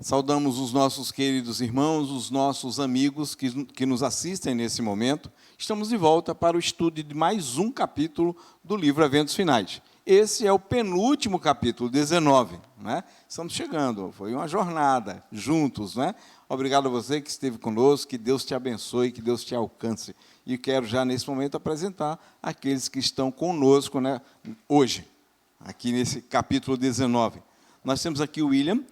Saudamos os nossos queridos irmãos, os nossos amigos que nos assistem nesse momento. Estamos de volta para o estudo de mais um capítulo do livro Eventos Finais. Esse é o penúltimo capítulo, 19. Né? Estamos chegando, foi uma jornada juntos. Né? Obrigado a você que esteve conosco, que Deus te abençoe, que Deus te alcance. E quero já, nesse momento, apresentar aqueles que estão conosco, né, hoje, aqui nesse capítulo 19. Nós temos aqui o William.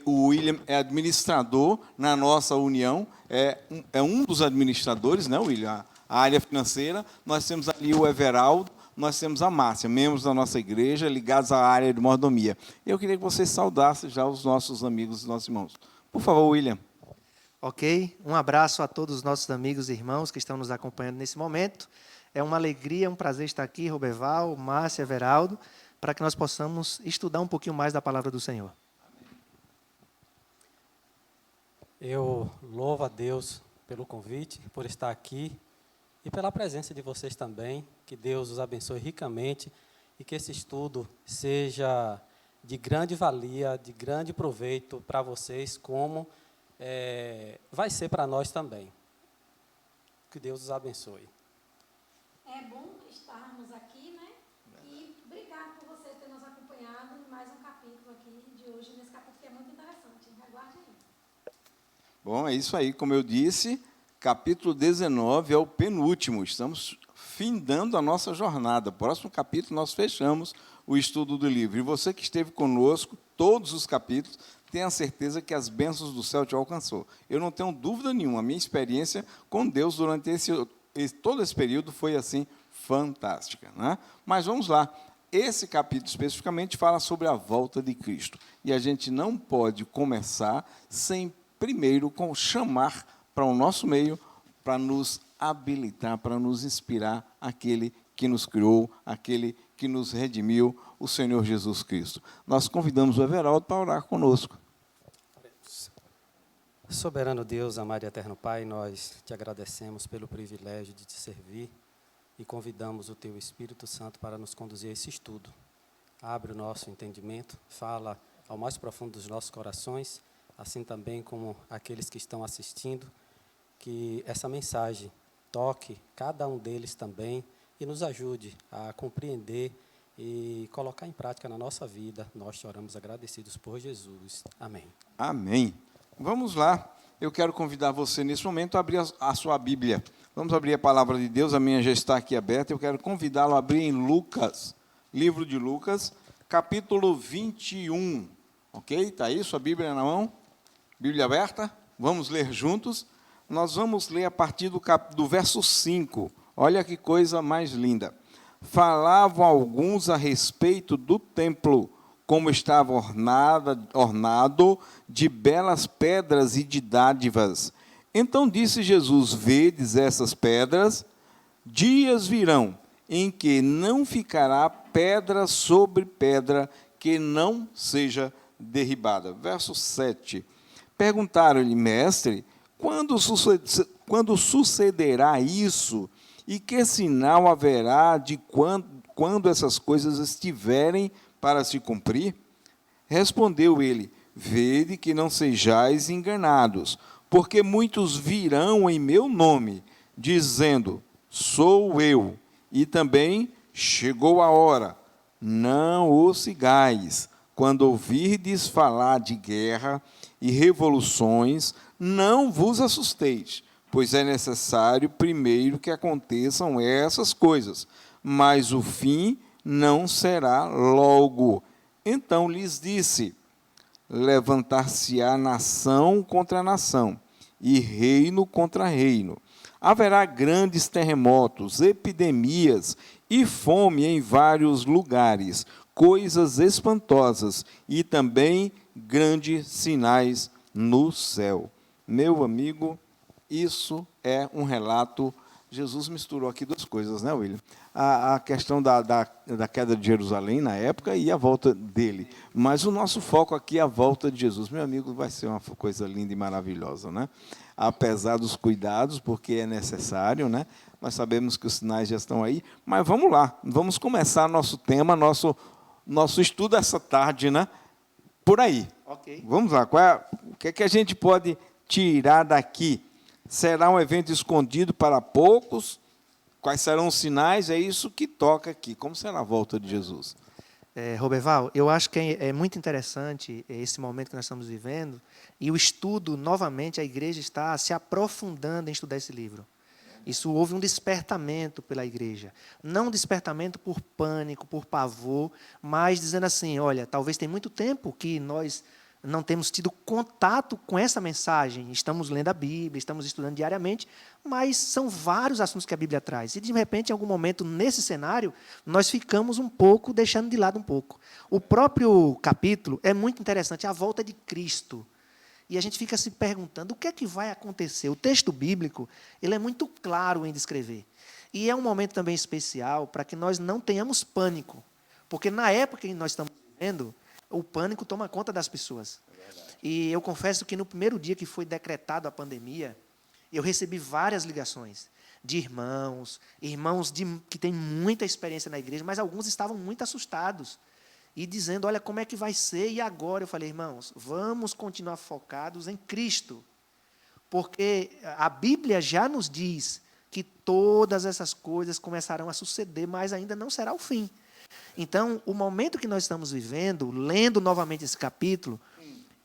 O William é administrador na nossa união, é um dos administradores, né, William? A área financeira. Nós temos ali o Everaldo, nós temos a Márcia, membros da nossa igreja, ligados à área de mordomia. Eu queria que vocês saudassem já os nossos amigos e nossos irmãos. Por favor, William. Ok, um abraço a todos os nossos amigos e irmãos que estão nos acompanhando nesse momento. É uma alegria, um prazer estar aqui, Roberval, Márcia, Everaldo, para que nós possamos estudar um pouquinho mais da palavra do Senhor. Eu louvo a Deus pelo convite, por estar aqui e pela presença de vocês também. Que Deus os abençoe ricamente e que esse estudo seja de grande valia, de grande proveito para vocês, como vai ser para nós também. Que Deus os abençoe. É bom estarmos aqui, né? E obrigado por você ter nos acompanhado em mais um capítulo aqui de hoje, nesse capítulo que é muito interessante. Aguarde aí. Bom, é isso aí. Como eu disse, capítulo 19 é o penúltimo. Estamos findando a nossa jornada. Próximo capítulo, nós fechamos o estudo do livro. E você que esteve conosco, todos os capítulos, tenha certeza que as bênçãos do céu te alcançou. Eu não tenho dúvida nenhuma. A minha experiência com Deus durante todo esse período foi, assim, fantástica. Né? Mas vamos lá. Esse capítulo, especificamente, fala sobre a volta de Cristo. E a gente não pode começar sem primeiro chamar para o nosso meio, para nos habilitar, para nos inspirar aquele que nos criou, aquele que nos redimiu, o Senhor Jesus Cristo. Nós convidamos o Everaldo para orar conosco. Soberano Deus, amado e eterno Pai, nós te agradecemos pelo privilégio de te servir e convidamos o Teu Espírito Santo para nos conduzir a esse estudo. Abre o nosso entendimento, fala ao mais profundo dos nossos corações, assim também como aqueles que estão assistindo, que essa mensagem toque cada um deles também e nos ajude a compreender e colocar em prática na nossa vida. Nós te oramos agradecidos por Jesus. Amém. Amém. Vamos lá. Eu quero convidar você, nesse momento, a abrir a sua Bíblia. Vamos abrir a palavra de Deus, a minha já está aqui aberta. Eu quero convidá-lo a abrir em Lucas, livro de Lucas, capítulo 21. Ok? Está aí, sua Bíblia na mão? Bíblia aberta? Vamos ler juntos? Nós vamos ler a partir do verso 5. Olha que coisa mais linda. Falavam alguns a respeito do templo, como estava ornado de belas pedras e de dádivas. Então disse Jesus: vedes essas pedras? Dias virão em que não ficará pedra sobre pedra que não seja derribada. Verso 7. Perguntaram-lhe: mestre, quando sucederá isso? E que sinal haverá de quando essas coisas estiverem para se cumprir? Respondeu ele: vede que não sejais enganados, porque muitos virão em meu nome, dizendo: sou eu, e também chegou a hora. Não o sigais. Quando ouvirdes falar de guerra e revoluções, não vos assusteis, pois é necessário primeiro que aconteçam essas coisas, mas o fim não será logo. Então lhes disse: levantar-se-á nação contra nação, e reino contra reino. Haverá grandes terremotos, epidemias e fome em vários lugares, coisas espantosas e também grandes sinais no céu. Meu amigo, isso é um relato. Jesus misturou aqui duas coisas, né, William? A questão da queda de Jerusalém na época e a volta dele. Mas o nosso foco aqui é a volta de Jesus. Meu amigo, vai ser uma coisa linda e maravilhosa, né? Apesar dos cuidados, porque é necessário, né? Nós sabemos que os sinais já estão aí. Mas vamos lá, vamos começar nosso tema, nosso estudo essa tarde, né? por aí. Ok. Vamos lá, o que é que a gente pode tirar daqui? Será um evento escondido para poucos? Quais serão os sinais? É isso que toca aqui. Como será a volta de Jesus? Roberval, eu acho que é muito interessante esse momento que nós estamos vivendo, e o estudo, novamente, a igreja está se aprofundando em estudar esse livro. Isso houve um despertamento pela igreja. Não um despertamento por pânico, por pavor, mas dizendo assim, olha, talvez tem muito tempo que nós não temos tido contato com essa mensagem. Estamos lendo a Bíblia, estamos estudando diariamente, mas são vários assuntos que a Bíblia traz. E, de repente, em algum momento, nesse cenário, nós ficamos um pouco, deixando de lado um pouco. O próprio capítulo é muito interessante, a volta de Cristo. E a gente fica se perguntando o que é que vai acontecer. O texto bíblico ele é muito claro em descrever. E é um momento também especial para que nós não tenhamos pânico. Porque na época que nós estamos vivendo, o pânico toma conta das pessoas. E eu confesso que no primeiro dia que foi decretada a pandemia, eu recebi várias ligações de irmãos que têm muita experiência na igreja, mas alguns estavam muito assustados. E dizendo, olha, como é que vai ser? E agora? Eu falei, irmãos, vamos continuar focados em Cristo. Porque a Bíblia já nos diz que todas essas coisas começarão a suceder, mas ainda não será o fim. Então, o momento que nós estamos vivendo, lendo novamente esse capítulo,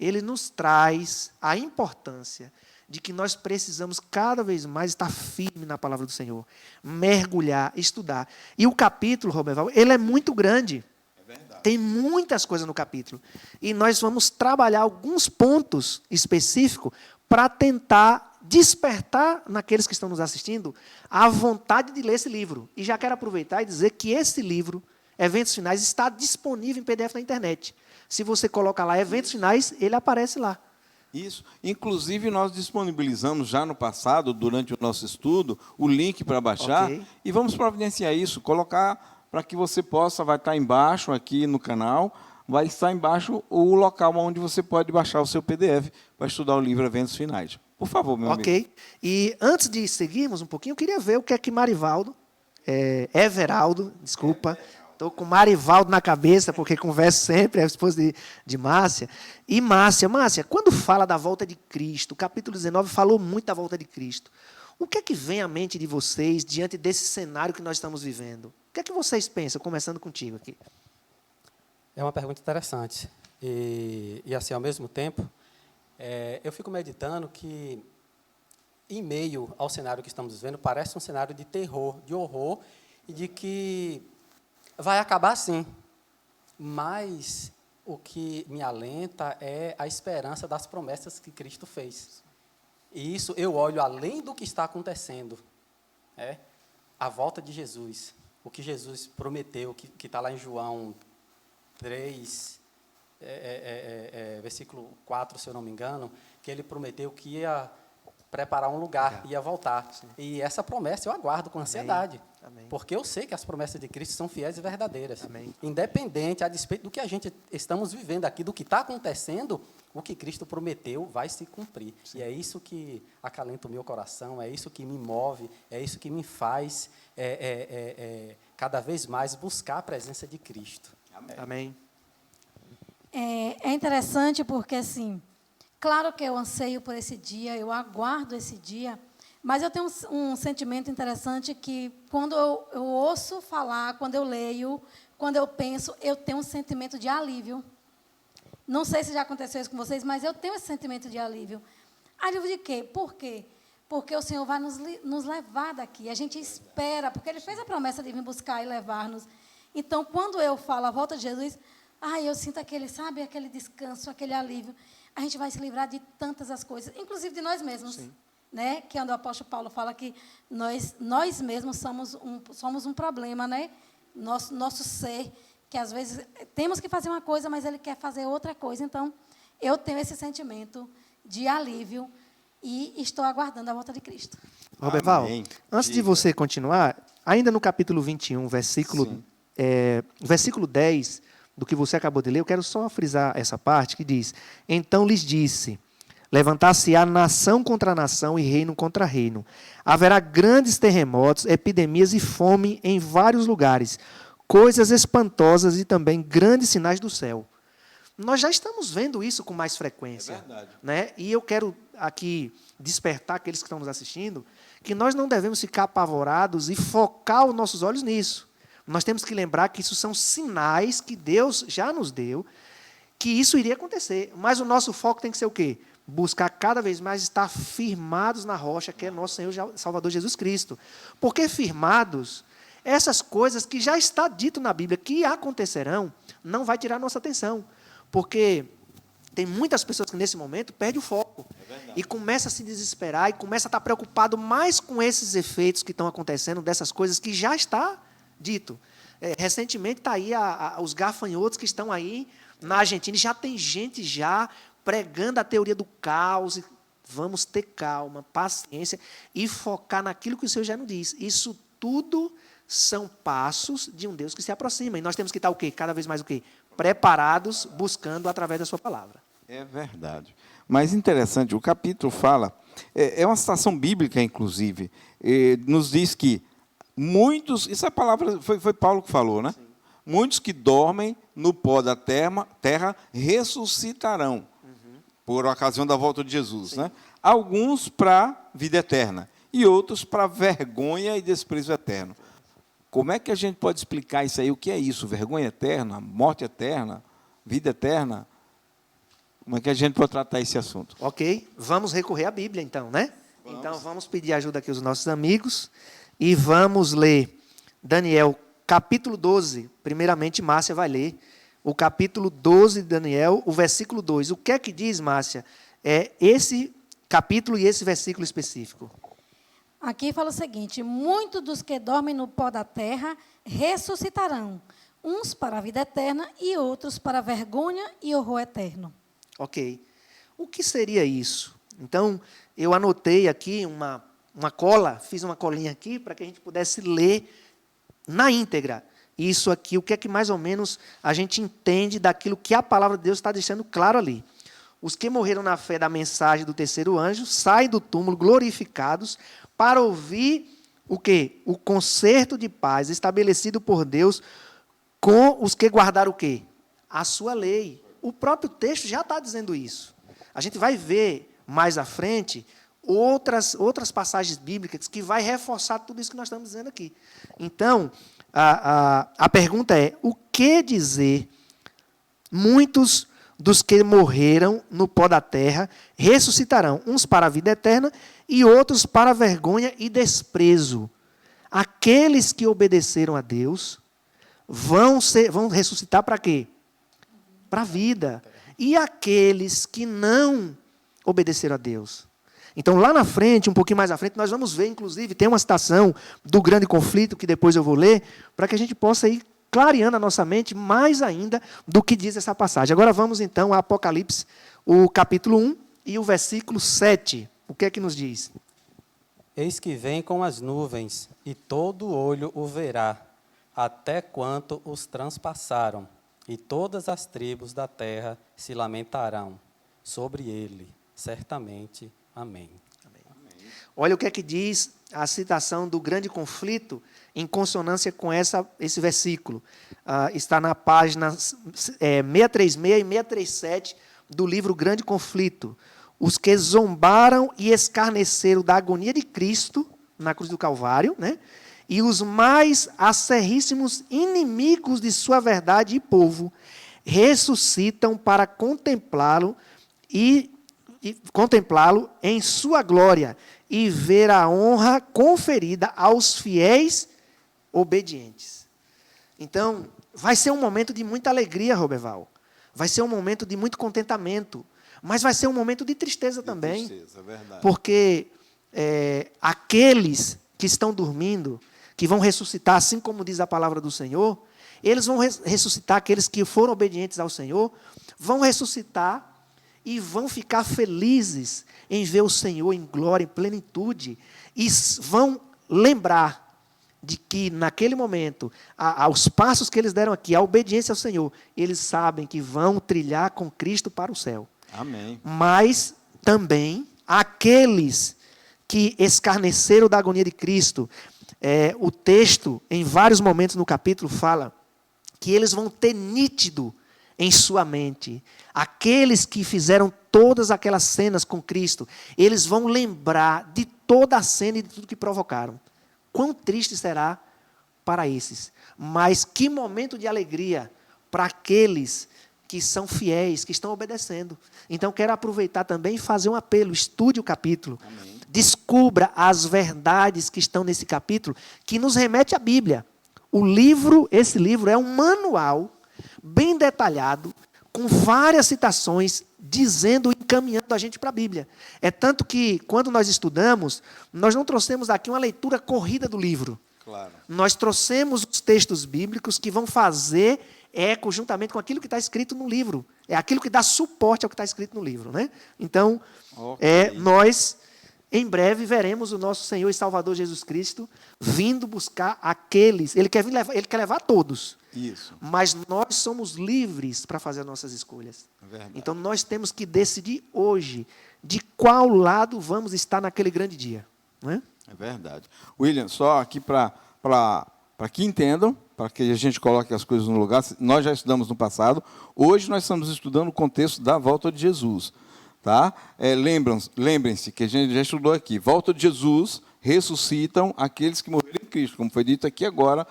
ele nos traz a importância de que nós precisamos cada vez mais estar firme na palavra do Senhor, mergulhar, estudar. E o capítulo, Roberval, ele é muito grande. Tem muitas coisas no capítulo. E nós vamos trabalhar alguns pontos específicos para tentar despertar naqueles que estão nos assistindo a vontade de ler esse livro. E já quero aproveitar e dizer que esse livro, Eventos Finais, está disponível em PDF na internet. Se você coloca lá Eventos Finais, ele aparece lá. Isso. Inclusive, nós disponibilizamos já no passado, durante o nosso estudo, o link para baixar. Ok. E vamos providenciar isso, colocar para que você possa, vai estar embaixo aqui no canal, vai estar embaixo o local onde você pode baixar o seu PDF para estudar o livro Eventos Finais. Por favor, meu amigo. Ok. E antes de seguirmos um pouquinho, eu queria ver o que é que Everaldo, desculpa, estou com Marivaldo na cabeça, porque converso sempre, é a esposa de Márcia. E Márcia, quando fala da volta de Cristo, o capítulo 19 falou muito da volta de Cristo. O que é que vem à mente de vocês diante desse cenário que nós estamos vivendo? O que é que vocês pensam, começando contigo aqui? É uma pergunta interessante. E assim, ao mesmo tempo, eu fico meditando que, em meio ao cenário que estamos vivendo, parece um cenário de terror, de horror, e de que vai acabar assim. Mas o que me alenta é a esperança das promessas que Cristo fez. E isso eu olho além do que está acontecendo. A volta de Jesus. O que Jesus prometeu, que está lá em João 3, versículo 4, se eu não me engano, que ele prometeu que ia preparar um lugar, ia voltar. Sim. E essa promessa eu aguardo com ansiedade. Amém. Porque eu sei que as promessas de Cristo são fiéis e verdadeiras. Amém. Independente, a despeito do que a gente estamos vivendo aqui, do que está acontecendo, o que Cristo prometeu vai se cumprir. Sim. E é isso que acalenta o meu coração, é isso que me move, é isso que me faz cada vez mais buscar a presença de Cristo. Amém. Amém. É interessante porque, assim, claro que eu anseio por esse dia, eu aguardo esse dia, mas eu tenho um sentimento interessante que, quando eu ouço falar, quando eu leio, quando eu penso, eu tenho um sentimento de alívio. Não sei se já aconteceu isso com vocês, mas eu tenho esse sentimento de alívio. Alívio de quê? Por quê? Porque o Senhor vai nos levar daqui. A gente espera, porque Ele fez a promessa de vir buscar e levar-nos. Então, quando eu falo a volta de Jesus, eu sinto aquele descanso, aquele alívio. A gente vai se livrar de tantas as coisas, inclusive de nós mesmos. Sim. Né? Que é onde o apóstolo Paulo fala que nós mesmos somos um problema, né? Nosso ser, que às vezes temos que fazer uma coisa, mas ele quer fazer outra coisa. Então, eu tenho esse sentimento de alívio e estou aguardando a volta de Cristo. Roberval, antes de você continuar, ainda no capítulo 21, versículo 10, do que você acabou de ler, eu quero só frisar essa parte que diz: então lhes disse, levantar-se-á nação contra nação e reino contra reino. Haverá grandes terremotos, epidemias e fome em vários lugares, coisas espantosas e também grandes sinais do céu. Nós já estamos vendo isso com mais frequência. É verdade. Né? E eu quero aqui despertar aqueles que estão nos assistindo que nós não devemos ficar apavorados e focar os nossos olhos nisso. Nós temos que lembrar que isso são sinais que Deus já nos deu, que isso iria acontecer. Mas o nosso foco tem que ser o quê? Buscar cada vez mais estar firmados na rocha, que é nosso Senhor e Salvador Jesus Cristo. Porque firmados, essas coisas que já está dito na Bíblia que acontecerão, não vai tirar nossa atenção. Porque tem muitas pessoas que, nesse momento, perdem o foco. E começa a se desesperar, e começa a estar preocupado mais com esses efeitos que estão acontecendo, dessas coisas que já está dito. Recentemente está aí os gafanhotos que estão aí na Argentina, e já tem gente já pregando a teoria do caos. Vamos ter calma, paciência e focar naquilo que o Senhor já nos diz. Isso tudo são passos de um Deus que se aproxima. E nós temos que estar o quê? Cada vez mais o quê? Preparados, buscando através da sua palavra. É verdade. Mas interessante, o capítulo fala, é uma citação bíblica, inclusive, nos diz que muitos, isso é a palavra, foi Paulo que falou, né? Sim. Muitos que dormem no pó da terra ressuscitarão, por ocasião da volta de Jesus. Né? Alguns para vida eterna, e outros para vergonha e desprezo eterno. Como é que a gente pode explicar isso aí? O que é isso? Vergonha eterna, morte eterna, vida eterna? Como é que a gente pode tratar esse assunto? Ok, vamos recorrer à Bíblia, então, né? Vamos. Então, vamos pedir ajuda aqui aos nossos amigos e vamos ler Daniel, capítulo 12. Primeiramente, Márcia vai ler o capítulo 12 de Daniel, o versículo 2. O que é que diz, Márcia? É esse capítulo e esse versículo específico. Aqui fala o seguinte: muitos dos que dormem no pó da terra ressuscitarão, uns para a vida eterna e outros para a vergonha e horror eterno. Ok. O que seria isso? Então, eu anotei aqui uma cola, fiz uma colinha aqui para que a gente pudesse ler na íntegra. Isso aqui, o que é que mais ou menos a gente entende daquilo que a palavra de Deus está deixando claro ali. Os que morreram na fé da mensagem do terceiro anjo saem do túmulo glorificados para ouvir o quê? O concerto de paz estabelecido por Deus com os que guardaram o quê? A sua lei. O próprio texto já está dizendo isso. A gente vai ver mais à frente outras passagens bíblicas que vai reforçar tudo isso que nós estamos dizendo aqui. Então, a pergunta é, o que dizer? Muitos dos que morreram no pó da terra ressuscitarão, uns para a vida eterna e outros para a vergonha e desprezo. Aqueles que obedeceram a Deus vão ressuscitar para quê? Para a vida. E aqueles que não obedeceram a Deus. Então, lá na frente, um pouquinho mais à frente, nós vamos ver, inclusive, tem uma citação do grande conflito, que depois eu vou ler, para que a gente possa ir clareando a nossa mente mais ainda do que diz essa passagem. Agora vamos, então, a Apocalipse, o capítulo 1 e o versículo 7. O que é que nos diz? Eis que vem com as nuvens, e todo olho o verá, até quanto os transpassaram, e todas as tribos da terra se lamentarão sobre ele, certamente. Amém. Amém. Olha o que é que diz a citação do grande conflito em consonância com esse versículo. Está na página 636 e 637 do livro Grande Conflito. Os que zombaram e escarneceram da agonia de Cristo na cruz do Calvário, né? E os mais acerríssimos inimigos de sua verdade e povo ressuscitam para contemplá-lo em sua glória e ver a honra conferida aos fiéis obedientes. Então, vai ser um momento de muita alegria, Roberval. Vai ser um momento de muito contentamento. Mas vai ser um momento de tristeza também. Tristeza, é verdade. Porque aqueles que estão dormindo, que vão ressuscitar, assim como diz a palavra do Senhor, eles vão ressuscitar, aqueles que foram obedientes ao Senhor, vão ressuscitar e vão ficar felizes em ver o Senhor em glória, em plenitude, e vão lembrar de que, naquele momento, aos passos que eles deram aqui, a obediência ao Senhor, eles sabem que vão trilhar com Cristo para o céu. Amém. Mas também aqueles que escarneceram da agonia de Cristo, o texto, em vários momentos no capítulo, fala que eles vão ter nítido em sua mente. Aqueles que fizeram todas aquelas cenas com Cristo, eles vão lembrar de toda a cena e de tudo que provocaram. Quão triste será para esses. Mas que momento de alegria para aqueles que são fiéis, que estão obedecendo. Então, quero aproveitar também e fazer um apelo. Estude o capítulo. Amém. Descubra as verdades que estão nesse capítulo, que nos remete à Bíblia. Esse livro é um manual bem detalhado, com várias citações, dizendo, encaminhando a gente para a Bíblia. É tanto que, quando nós estudamos, nós não trouxemos aqui uma leitura corrida do livro. Claro. Nós trouxemos os textos bíblicos que vão fazer eco juntamente com aquilo que está escrito no livro. É aquilo que dá suporte ao que está escrito no livro. Né? Então, nós, em breve, veremos o nosso Senhor e Salvador Jesus Cristo vindo buscar aqueles. Ele quer levar todos. Isso. Mas nós somos livres para fazer as nossas escolhas. Verdade. Então, nós temos que decidir hoje de qual lado vamos estar naquele grande dia. Não é? É verdade. William, só aqui para que entendam, para que a gente coloque as coisas no lugar, nós já estudamos no passado, hoje nós estamos estudando o contexto da volta de Jesus. Tá? Lembrem-se que a gente já estudou aqui, volta de Jesus, ressuscitam aqueles que morreram em Cristo, como foi dito aqui agora,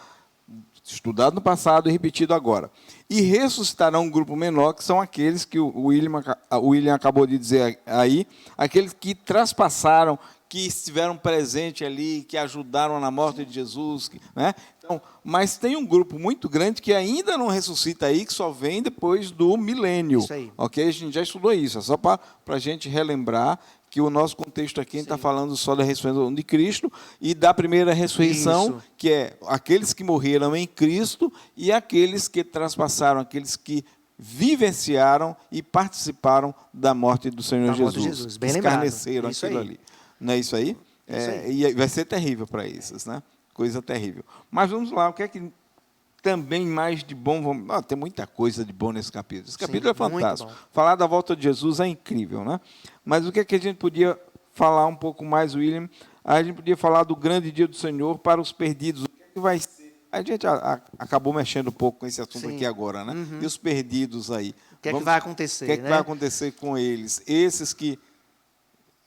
estudado no passado e repetido agora. E ressuscitarão um grupo menor, que são aqueles que o William acabou de dizer aí, aqueles que traspassaram, que estiveram presentes ali, que ajudaram na morte de Jesus. Né? Então, mas tem um grupo muito grande que ainda não ressuscita aí, que só vem depois do milênio. Isso aí. Okay? A gente já estudou isso, é só para a gente relembrar que o nosso contexto aqui está falando só da ressurreição de Cristo e da primeira ressurreição, isso, que é aqueles que morreram em Cristo e aqueles que traspassaram, aqueles que vivenciaram e participaram da morte do Senhor Jesus. Bem escarneceram isso aquilo aí. Ali. Não é isso aí? E vai ser terrível para esses, né? Coisa terrível. Mas vamos lá, o que é que também mais de bom... tem muita coisa de bom nesse capítulo. Esse capítulo é fantástico. Falar da volta de Jesus é incrível, né? Mas o que é que a gente podia falar um pouco mais, William? A gente podia falar do grande dia do Senhor para os perdidos. O que é que vai ser? A gente acabou mexendo um pouco com esse assunto aqui agora, né? Uhum. E os perdidos aí. O que é que vai acontecer? O que é que vai acontecer com eles? Esses que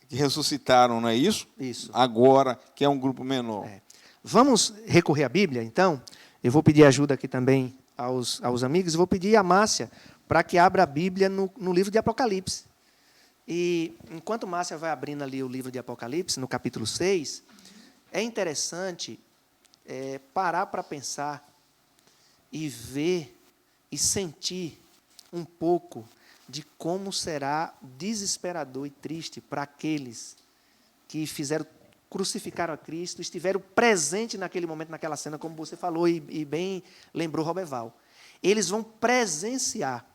ressuscitaram, não é isso? Isso. Agora, que é um grupo menor. Vamos recorrer à Bíblia, então? Eu vou pedir ajuda aqui também aos amigos, e vou pedir a Márcia para que abra a Bíblia no livro de Apocalipse. E, enquanto Márcia vai abrindo ali o livro de Apocalipse, no capítulo 6, é interessante parar para pensar e ver e sentir um pouco de como será desesperador e triste para aqueles que crucificaram a Cristo, estiveram presentes naquele momento, naquela cena, como você falou e bem lembrou Roberval. Eles vão presenciar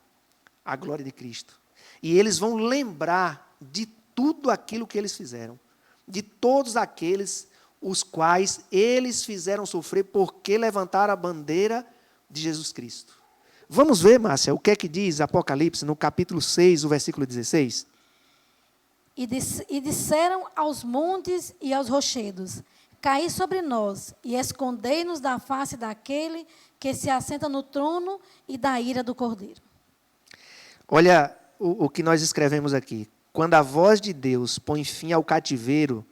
a glória de Cristo. E eles vão lembrar de tudo aquilo que eles fizeram, de todos aqueles os quais eles fizeram sofrer porque levantaram a bandeira de Jesus Cristo. Vamos ver, Márcia, o que é que diz Apocalipse, no capítulo 6, o versículo 16? E disseram aos montes e aos rochedos, caí sobre nós e escondei-nos da face daquele que se assenta no trono e da ira do Cordeiro. Olha o que nós escrevemos aqui. Quando a voz de Deus põe fim ao cativeiro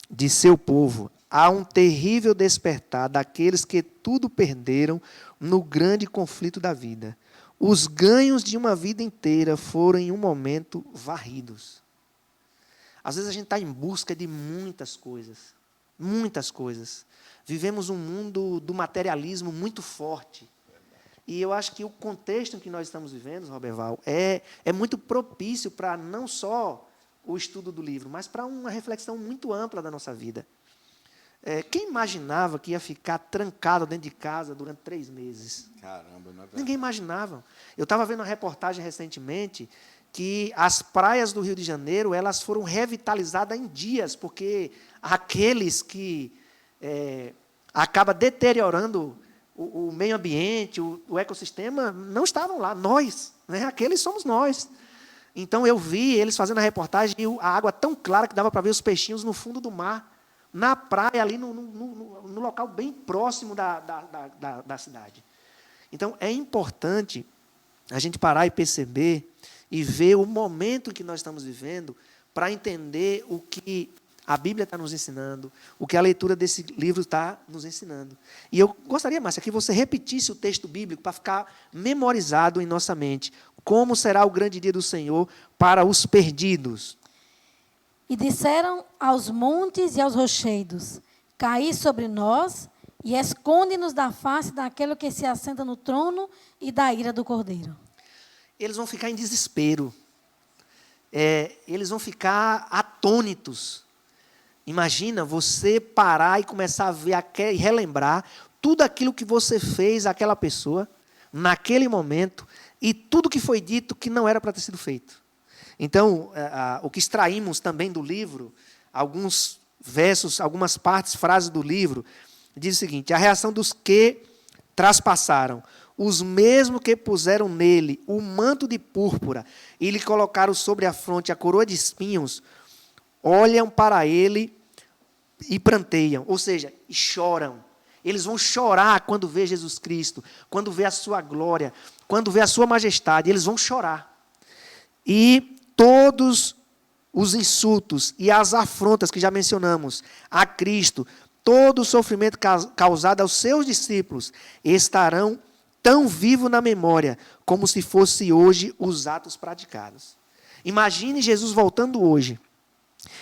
de seu povo, há um terrível despertar daqueles que tudo perderam no grande conflito da vida. Os ganhos de uma vida inteira foram, em um momento, varridos. Às vezes a gente está em busca de muitas coisas. Muitas coisas. Vivemos um mundo do materialismo muito forte. E eu acho que o contexto em que nós estamos vivendo, Roberval, é muito propício para não só o estudo do livro, mas para uma reflexão muito ampla da nossa vida. Quem imaginava que ia ficar trancado dentro de casa durante 3 meses? Caramba, não é verdade. Ninguém imaginava. Eu estava vendo uma reportagem recentemente que as praias do Rio de Janeiro elas foram revitalizadas em dias, porque aqueles que acabam deteriorando o meio ambiente, o ecossistema, não estavam lá. Nós, né? Aqueles somos nós. Então, eu vi eles fazendo a reportagem e a água tão clara que dava para ver os peixinhos no fundo do mar, na praia, ali no local bem próximo da cidade. Então, é importante a gente parar e perceber e ver o momento que nós estamos vivendo para entender o que a Bíblia está nos ensinando, o que a leitura desse livro está nos ensinando. E eu gostaria, Márcia, que você repetisse o texto bíblico para ficar memorizado em nossa mente. Como será o grande dia do Senhor para os perdidos? E disseram aos montes e aos rochedos: caí sobre nós e esconde-nos da face daquele que se assenta no trono e da ira do Cordeiro. Eles vão ficar em desespero. Eles vão ficar atônitos. Imagina você parar e começar a ver e relembrar tudo aquilo que você fez àquela pessoa, naquele momento, e tudo que foi dito que não era para ter sido feito. Então, o que extraímos também do livro, alguns versos, algumas partes, frases do livro, diz o seguinte: a reação dos que traspassaram, os mesmos que puseram nele o manto de púrpura e lhe colocaram sobre a fronte a coroa de espinhos, olham para ele e pranteiam, ou seja, choram. Eles vão chorar quando vê Jesus Cristo, quando vê a sua glória, quando vê a sua majestade, eles vão chorar. E todos os insultos e as afrontas que já mencionamos a Cristo, todo o sofrimento causado aos seus discípulos, estarão tão vivo na memória como se fosse hoje os atos praticados. Imagine Jesus voltando hoje.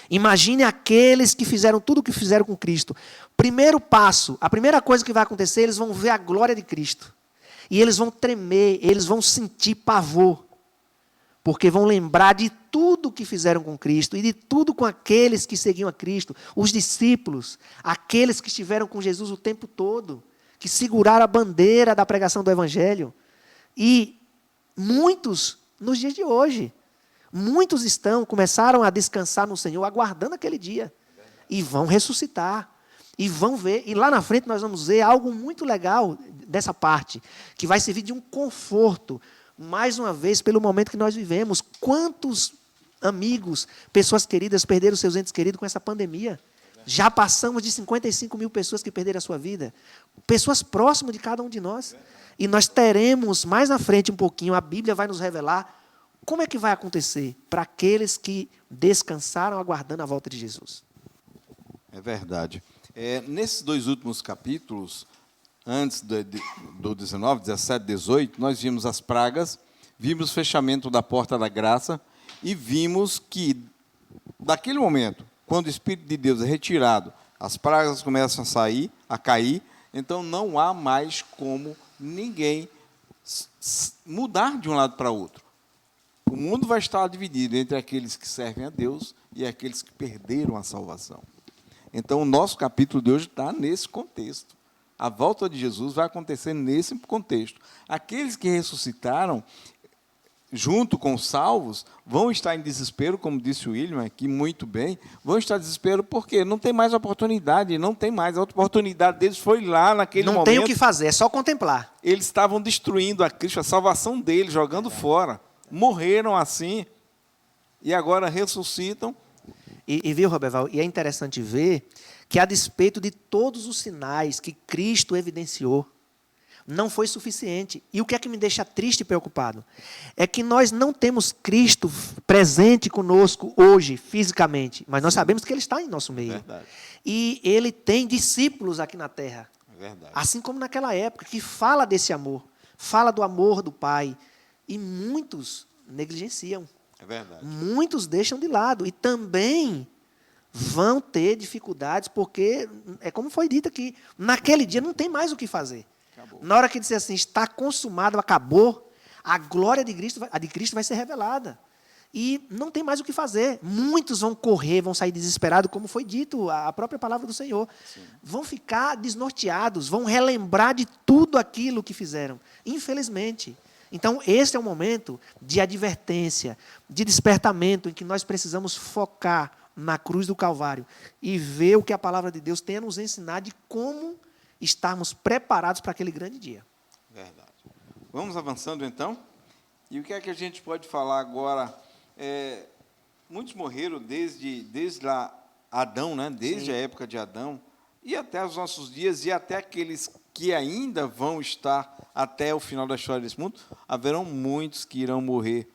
Imagine aqueles que fizeram tudo o que fizeram com Cristo. Primeiro passo, a primeira coisa que vai acontecer, eles vão ver a glória de Cristo. E eles vão tremer, eles vão sentir pavor. Porque vão lembrar de tudo que fizeram com Cristo e de tudo com aqueles que seguiam a Cristo, os discípulos, aqueles que estiveram com Jesus o tempo todo, que seguraram a bandeira da pregação do Evangelho. E muitos, nos dias de hoje, muitos começaram a descansar no Senhor, aguardando aquele dia. E vão ressuscitar. E vão ver. E lá na frente nós vamos ver algo muito legal dessa parte, que vai servir de um conforto, mais uma vez, pelo momento que nós vivemos. Quantos amigos, pessoas queridas, perderam seus entes queridos com essa pandemia? Já passamos de 55 mil pessoas que perderam a sua vida. Pessoas próximas de cada um de nós. E nós teremos, mais na frente um pouquinho, a Bíblia vai nos revelar como é que vai acontecer para aqueles que descansaram aguardando a volta de Jesus. É verdade. Nesses dois últimos capítulos, antes do 19, 17, 18, nós vimos as pragas, vimos o fechamento da porta da graça e vimos que, daquele momento, quando o Espírito de Deus é retirado, as pragas começam a cair, então não há mais como ninguém mudar de um lado para outro. O mundo vai estar dividido entre aqueles que servem a Deus e aqueles que perderam a salvação. Então, o nosso capítulo de hoje está nesse contexto. A volta de Jesus vai acontecer nesse contexto. Aqueles que ressuscitaram, junto com os salvos, vão estar em desespero, como disse o William aqui muito bem, vão estar em desespero porque não tem mais oportunidade, não tem mais. A oportunidade deles foi lá naquele momento. Não tem o que fazer, é só contemplar. Eles estavam destruindo a Cristo, a salvação deles, jogando fora. Morreram assim e agora ressuscitam. E viu, Roberval, e é interessante ver que, a despeito de todos os sinais que Cristo evidenciou, não foi suficiente. E o que é que me deixa triste e preocupado? É que nós não temos Cristo presente conosco hoje, fisicamente, mas nós sabemos que Ele está em nosso meio. Verdade. E Ele tem discípulos aqui na terra, Verdade. assim como naquela época, que fala desse amor, fala do amor do Pai, e muitos negligenciam. É verdade. Muitos deixam de lado e também vão ter dificuldades, porque, é como foi dito aqui, naquele dia não tem mais o que fazer. Acabou. Na hora que disser assim, está consumado, acabou, a glória de Cristo vai ser revelada. E não tem mais o que fazer. Muitos vão correr, vão sair desesperados, como foi dito, a própria palavra do Senhor. Sim. Vão ficar desnorteados, vão relembrar de tudo aquilo que fizeram. Infelizmente. Então, esse é o momento de advertência, de despertamento, em que nós precisamos focar na cruz do Calvário e ver o que a palavra de Deus tem a nos ensinar de como estarmos preparados para aquele grande dia. Verdade. Vamos avançando, então? E o que é que a gente pode falar agora? Muitos morreram desde lá Adão, né? Desde Sim. a época de Adão, e até os nossos dias, e até aqueles que ainda vão estar até o final da história desse mundo, haverão muitos que irão morrer.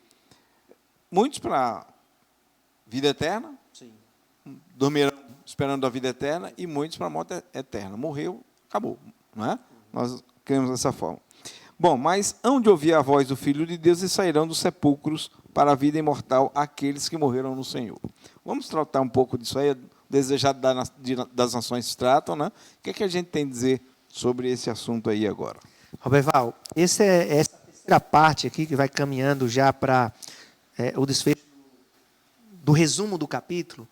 Muitos para a vida eterna, Sim. dormirão esperando a vida eterna, e muitos para a morte eterna. Morreu, acabou. Não é? Nós cremos dessa forma. Bom, mas hão de ouvir a voz do Filho de Deus e sairão dos sepulcros para a vida imortal aqueles que morreram no Senhor. Vamos tratar um pouco disso aí, desejado das nações tratam, né? O que é que a gente tem a dizer sobre esse assunto aí agora? Roberval, essa terceira parte aqui, que vai caminhando já para o desfecho do resumo do capítulo,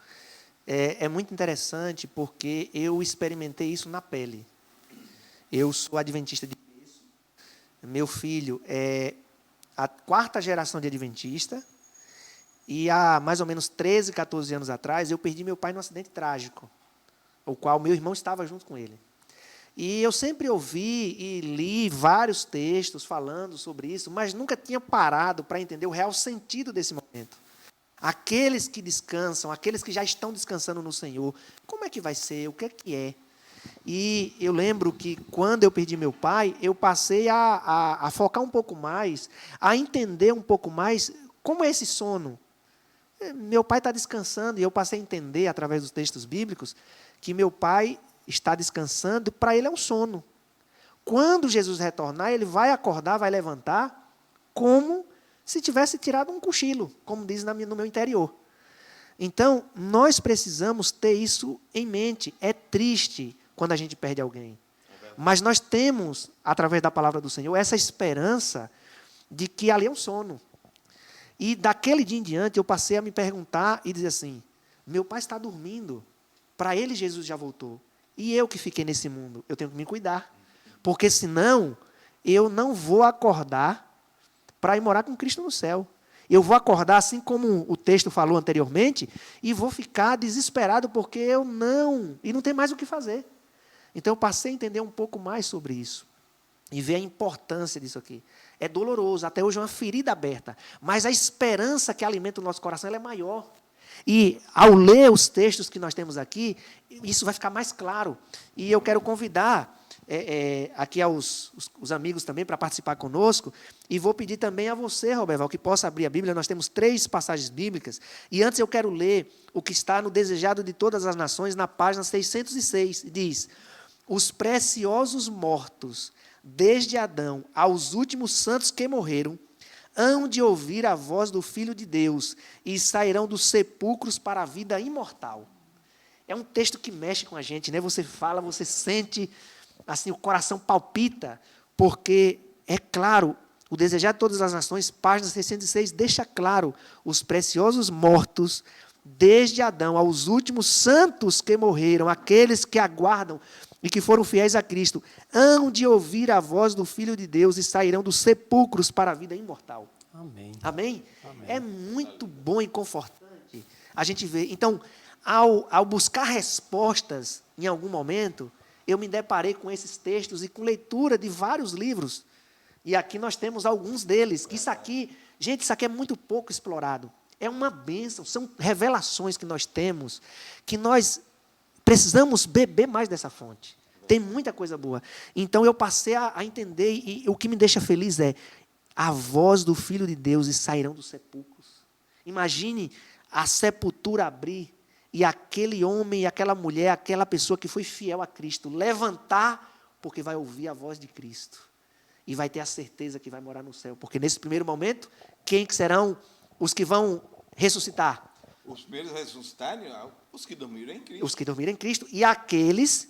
é muito interessante porque eu experimentei isso na pele. Eu sou adventista de berço, meu filho é a 4ª geração de adventista, e há mais ou menos 13, 14 anos atrás, eu perdi meu pai num acidente trágico, o qual meu irmão estava junto com ele. E eu sempre ouvi e li vários textos falando sobre isso, mas nunca tinha parado para entender o real sentido desse momento. Aqueles que descansam, aqueles que já estão descansando no Senhor, como é que vai ser? O que é? E eu lembro que, quando eu perdi meu pai, eu passei a focar um pouco mais, a entender um pouco mais como é esse sono. Meu pai está descansando, e eu passei a entender, através dos textos bíblicos, que meu pai está descansando, para ele é um sono. Quando Jesus retornar, ele vai acordar, vai levantar, como se tivesse tirado um cochilo, como diz no meu interior. Então, nós precisamos ter isso em mente. É triste quando a gente perde alguém. Mas nós temos, através da palavra do Senhor, essa esperança de que ali é um sono. E daquele dia em diante, eu passei a me perguntar e dizer assim, meu pai está dormindo, para ele Jesus já voltou. E eu que fiquei nesse mundo, eu tenho que me cuidar. Porque senão, eu não vou acordar para ir morar com Cristo no céu. Eu vou acordar, assim como o texto falou anteriormente, e vou ficar desesperado porque eu não tem mais o que fazer. Então, eu passei a entender um pouco mais sobre isso. E ver a importância disso aqui. É doloroso, até hoje é uma ferida aberta. Mas a esperança que alimenta o nosso coração, ela é maior. E, ao ler os textos que nós temos aqui, isso vai ficar mais claro. E eu quero convidar aqui os amigos também para participar conosco, e vou pedir também a você, Roberval, que possa abrir a Bíblia. Nós temos 3 passagens bíblicas, e antes eu quero ler o que está no Desejado de Todas as Nações, na página 606, diz, os preciosos mortos, desde Adão aos últimos santos que morreram, hão de ouvir a voz do Filho de Deus, e sairão dos sepulcros para a vida imortal. É um texto que mexe com a gente, né? Você fala, você sente, assim, o coração palpita, porque, é claro, o Desejado de Todas as Nações, página 606, deixa claro, os preciosos mortos, desde Adão aos últimos santos que morreram, aqueles que aguardam e que foram fiéis a Cristo, hão de ouvir a voz do Filho de Deus e sairão dos sepulcros para a vida imortal. Amém. Amém? Amém. É muito bom e confortante a gente ver. Então, ao buscar respostas em algum momento, eu me deparei com esses textos e com leitura de vários livros. E aqui nós temos alguns deles. Isso aqui, gente, isso aqui é muito pouco explorado. É uma bênção, são revelações que nós temos, que nós precisamos beber mais dessa fonte. Tem muita coisa boa. Então, eu passei a entender, e o que me deixa feliz é a voz do Filho de Deus e sairão dos sepulcros. Imagine a sepultura abrir e aquele homem, aquela mulher, aquela pessoa que foi fiel a Cristo, levantar, porque vai ouvir a voz de Cristo. E vai ter a certeza que vai morar no céu. Porque nesse primeiro momento, quem que serão os que vão ressuscitar? Os primeiros ressuscitarem, os que dormiram em Cristo. Os que dormiram em Cristo e aqueles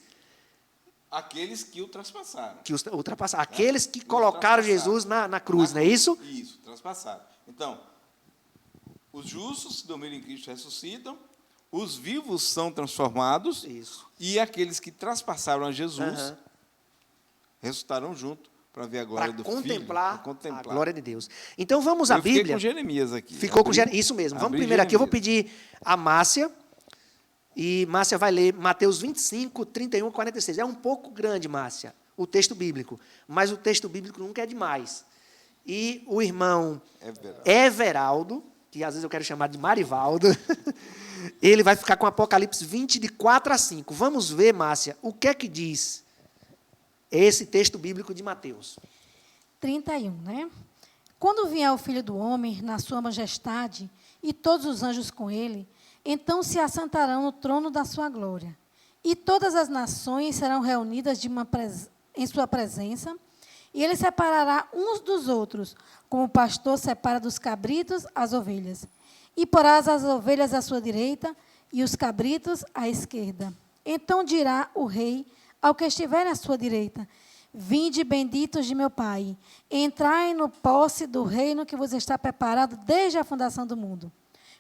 que o traspassaram. que ultrapassaram. Aqueles que colocaram Jesus na cruz, não é isso? Isso, traspassaram. Então, os justos que dormiram em Cristo ressuscitam, os vivos são transformados, Isso. e aqueles que traspassaram a Jesus ressuscitarão junto para ver a glória do Filho. Para Para contemplar a glória de Deus. Então, vamos à Eu fiquei Bíblia. com Jeremias aqui. Ficou com Jeremias. Isso mesmo. Vamos primeiro aqui. Eu vou pedir a Márcia. E Márcia vai ler Mateus 25, 31 a 46. É um pouco grande, Márcia, o texto bíblico. Mas o texto bíblico nunca é demais. E o irmão Everaldo, que às vezes eu quero chamar de Marivaldo, ele vai ficar com Apocalipse 20, de 4 a 5. Vamos ver, Márcia, o que é que diz esse texto bíblico de Mateus. 31, né? Quando vier o Filho do Homem na sua majestade e todos os anjos com ele, então se assentarão no trono da sua glória. E todas as nações serão reunidas em sua presença, e ele separará uns dos outros, como o pastor separa dos cabritos as ovelhas. E porá as ovelhas à sua direita e os cabritos à esquerda. Então dirá o rei ao que estiver à sua direita: vinde, benditos de meu Pai, entrai no posse do reino que vos está preparado desde a fundação do mundo.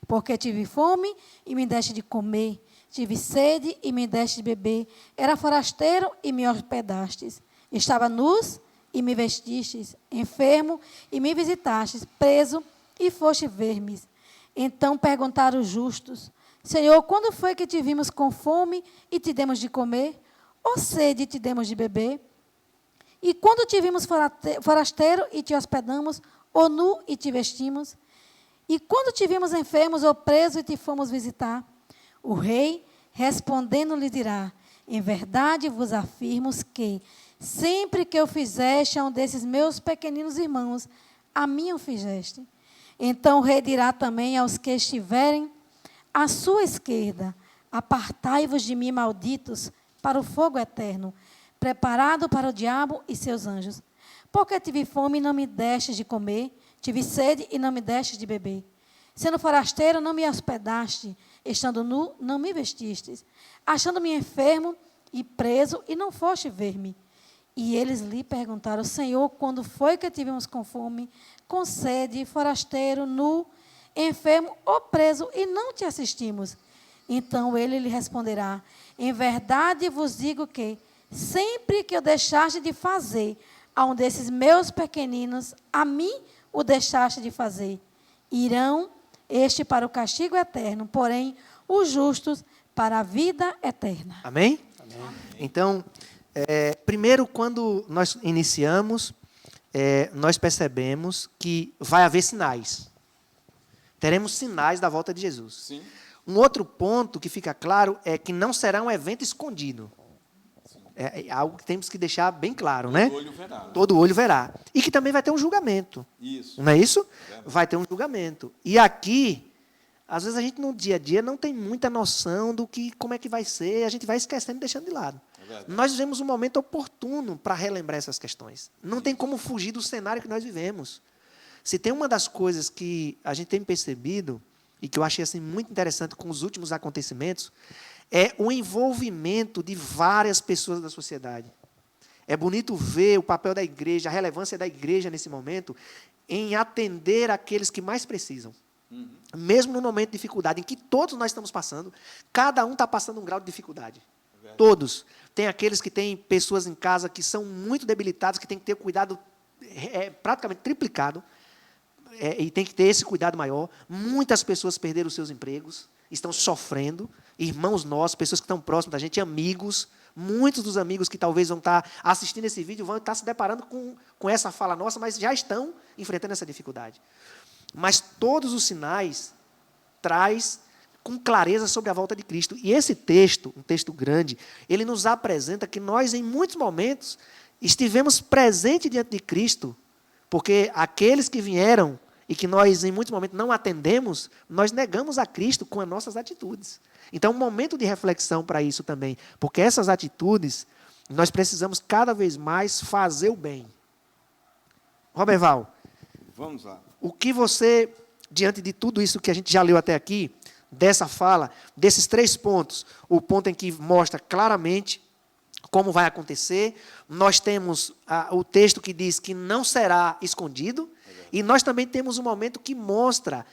Porque tive fome e me deste de comer, tive sede e me deste de beber, era forasteiro e me hospedastes, estava nus e me vestistes, enfermo e me visitastes, preso e foste ver-me. Então perguntaram os justos: Senhor, quando foi que te vimos com fome e te demos de comer, ou sede e te demos de beber? E quando te vimos forasteiro e te hospedamos, ou nu e te vestimos? E quando te vimos enfermos ou presos e te fomos visitar? O rei, respondendo, lhe dirá: em verdade vos afirmo que, sempre que eu fizeste a um desses meus pequeninos irmãos, a mim o fizeste. Então o rei dirá também aos que estiverem à sua esquerda: apartai-vos de mim, malditos, para o fogo eterno, preparado para o diabo e seus anjos. Porque tive fome e não me destes de comer, tive sede e não me destes de beber. Sendo forasteiro, não me hospedaste, estando nu, não me vestistes, achando-me enfermo e preso, e não foste ver-me. E eles lhe perguntaram: Senhor, quando foi que tivemos com fome, com sede, forasteiro, nu, enfermo ou preso, e não te assistimos? Então ele lhe responderá: em verdade vos digo que, sempre que eu deixaste de fazer a um desses meus pequeninos, a mim o deixaste de fazer. Irão este para o castigo eterno, porém os justos para a vida eterna. Amém? Amém. Então, primeiro, quando nós iniciamos, nós percebemos que vai haver sinais. Teremos sinais da volta de Jesus. Sim. Um outro ponto que fica claro é que não será um evento escondido. É algo que temos que deixar bem claro, né? Todo olho verá. Todo olho verá. E que também vai ter um julgamento. Isso. Não é isso? É. Vai ter um julgamento. E aqui, às vezes a gente no dia a dia não tem muita noção do que, como é que vai ser, a gente vai esquecendo e deixando de lado. Nós vivemos um momento oportuno para relembrar essas questões. Não tem como fugir do cenário que nós vivemos. Se tem uma das coisas que a gente tem percebido, e que eu achei assim, muito interessante com os últimos acontecimentos, é o envolvimento de várias pessoas da sociedade. É bonito ver o papel da igreja, a relevância da igreja nesse momento, em atender aqueles que mais precisam. Uhum. Mesmo no momento de dificuldade, em que todos nós estamos passando, cada um está passando um grau de dificuldade. Todos. Tem aqueles que têm pessoas em casa que são muito debilitadas, que têm que ter cuidado praticamente triplicado, e tem que ter esse cuidado maior. Muitas pessoas perderam os seus empregos, estão sofrendo. Irmãos nossos, pessoas que estão próximas da gente, amigos. Muitos dos amigos que talvez vão estar assistindo esse vídeo vão estar se deparando com essa fala nossa, mas já estão enfrentando essa dificuldade. Mas todos os sinais traz com clareza sobre a volta de Cristo. E esse texto, um texto grande, ele nos apresenta que nós, em muitos momentos, estivemos presentes diante de Cristo, porque aqueles que vieram e que nós, em muitos momentos, não atendemos, nós negamos a Cristo com as nossas atitudes. Então, um momento de reflexão para isso também, porque essas atitudes, nós precisamos cada vez mais fazer o bem. Roberval, vamos lá. O que você, diante de tudo isso que a gente já leu até aqui, dessa fala, desses 3 pontos, o ponto em que mostra claramente como vai acontecer, nós temos o texto que diz que não será escondido, e nós também temos um momento que mostra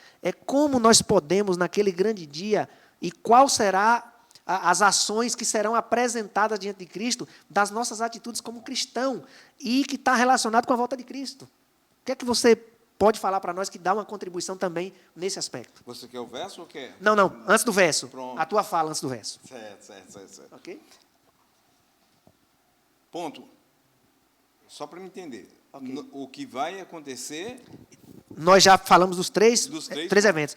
como nós podemos, naquele grande dia, e qual será as ações que serão apresentadas diante de Cristo, das nossas atitudes como cristão, e que está relacionado com a volta de Cristo. O que é que você pode falar para nós que dá uma contribuição também nesse aspecto? Você quer o verso ou quer? Não, antes do verso. Pronto. A tua fala antes do verso. Certo. Ok? Ponto. Só para me entender. Okay. O que vai acontecer... Nós já falamos dos três eventos.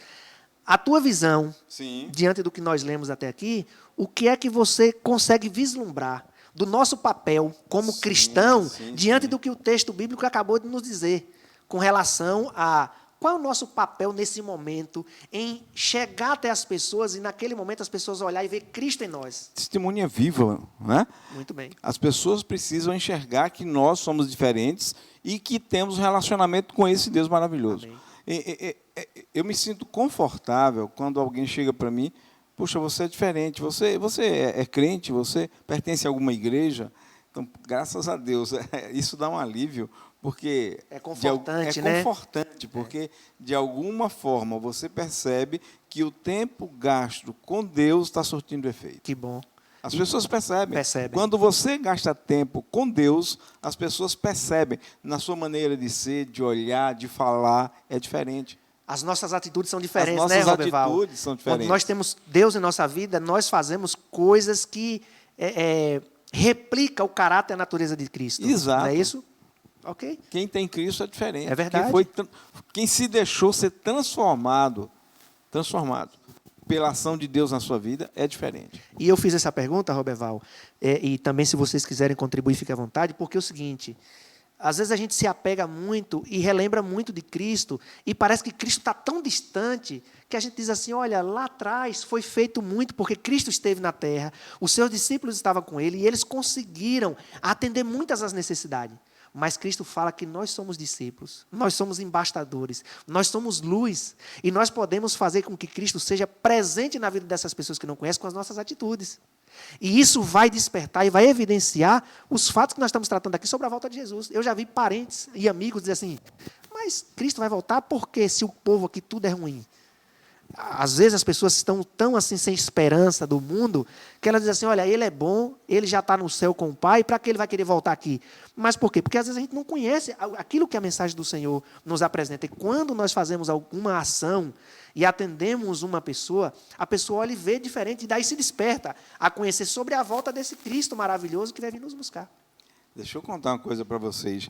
A tua visão, sim, diante do que nós lemos até aqui, o que é que você consegue vislumbrar do nosso papel como cristão diante sim. do que o texto bíblico acabou de nos dizer, com relação a qual é o nosso papel nesse momento em chegar até as pessoas e, naquele momento, as pessoas olhar e ver Cristo em nós. Testemunha viva, né? Muito bem. As pessoas precisam enxergar que nós somos diferentes e que temos um relacionamento com esse Deus maravilhoso. Eu me sinto confortável quando alguém chega para mim, puxa, você é diferente, você é crente, você pertence a alguma igreja. Então, graças a Deus, isso dá um alívio, porque é confortante, né? É confortante, porque de alguma forma você percebe que o tempo gasto com Deus está surtindo efeito. Que bom. As pessoas percebem. Percebem. Quando você gasta tempo com Deus, as pessoas percebem. Na sua maneira de ser, de olhar, de falar, é diferente. As nossas atitudes são diferentes, As né, nossas Roberval? atitudes são diferentes. Quando nós temos Deus em nossa vida, nós fazemos coisas que replica o caráter e a natureza de Cristo. Exato. Não é isso? Ok. Quem tem Cristo é diferente. É verdade. Quem se deixou ser transformado pela ação de Deus na sua vida é diferente. E eu fiz essa pergunta, Roberval, e também se vocês quiserem contribuir, fique à vontade, porque é o seguinte, às vezes a gente se apega muito e relembra muito de Cristo, e parece que Cristo está tão distante, que a gente diz assim, olha, lá atrás foi feito muito, porque Cristo esteve na terra, os seus discípulos estavam com ele, e eles conseguiram atender muitas das necessidades. Mas Cristo fala que nós somos discípulos, nós somos embaixadores, nós somos luz, e nós podemos fazer com que Cristo seja presente na vida dessas pessoas que não conhecem com as nossas atitudes. E isso vai despertar e vai evidenciar os fatos que nós estamos tratando aqui sobre a volta de Jesus. Eu já vi parentes e amigos dizer assim, mas Cristo vai voltar porque se o povo aqui tudo é ruim? Às vezes as pessoas estão tão assim sem esperança do mundo, que elas dizem assim, olha, ele é bom, ele já está no céu com o Pai, para que ele vai querer voltar aqui? Mas por quê? Porque às vezes a gente não conhece aquilo que a mensagem do Senhor nos apresenta. E quando nós fazemos alguma ação e atendemos uma pessoa, a pessoa olha e vê diferente, e daí se desperta a conhecer sobre a volta desse Cristo maravilhoso que vai vir nos buscar. Deixa eu contar uma coisa para vocês.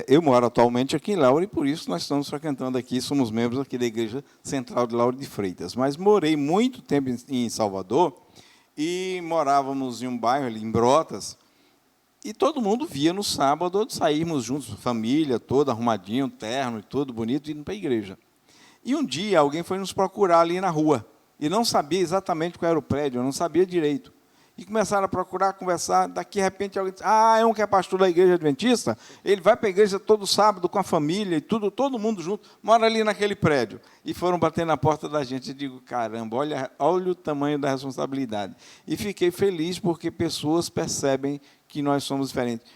Eu moro atualmente aqui em Lauro e por isso nós estamos frequentando aqui, somos membros aqui da Igreja Central de Lauro de Freitas. Mas morei muito tempo em Salvador e morávamos em um bairro ali em Brotas e todo mundo via no sábado sairmos juntos, família toda, arrumadinho, terno e tudo bonito, indo para a igreja. E um dia alguém foi nos procurar ali na rua e não sabia exatamente qual era o prédio, eu não sabia direito. E começaram a procurar, conversar, daqui de repente alguém disse, é um que é pastor da igreja adventista, ele vai para a igreja todo sábado com a família e tudo, todo mundo junto, mora ali naquele prédio. E foram bater na porta da gente e digo, caramba, olha o tamanho da responsabilidade. E fiquei feliz porque pessoas percebem que nós somos diferentes.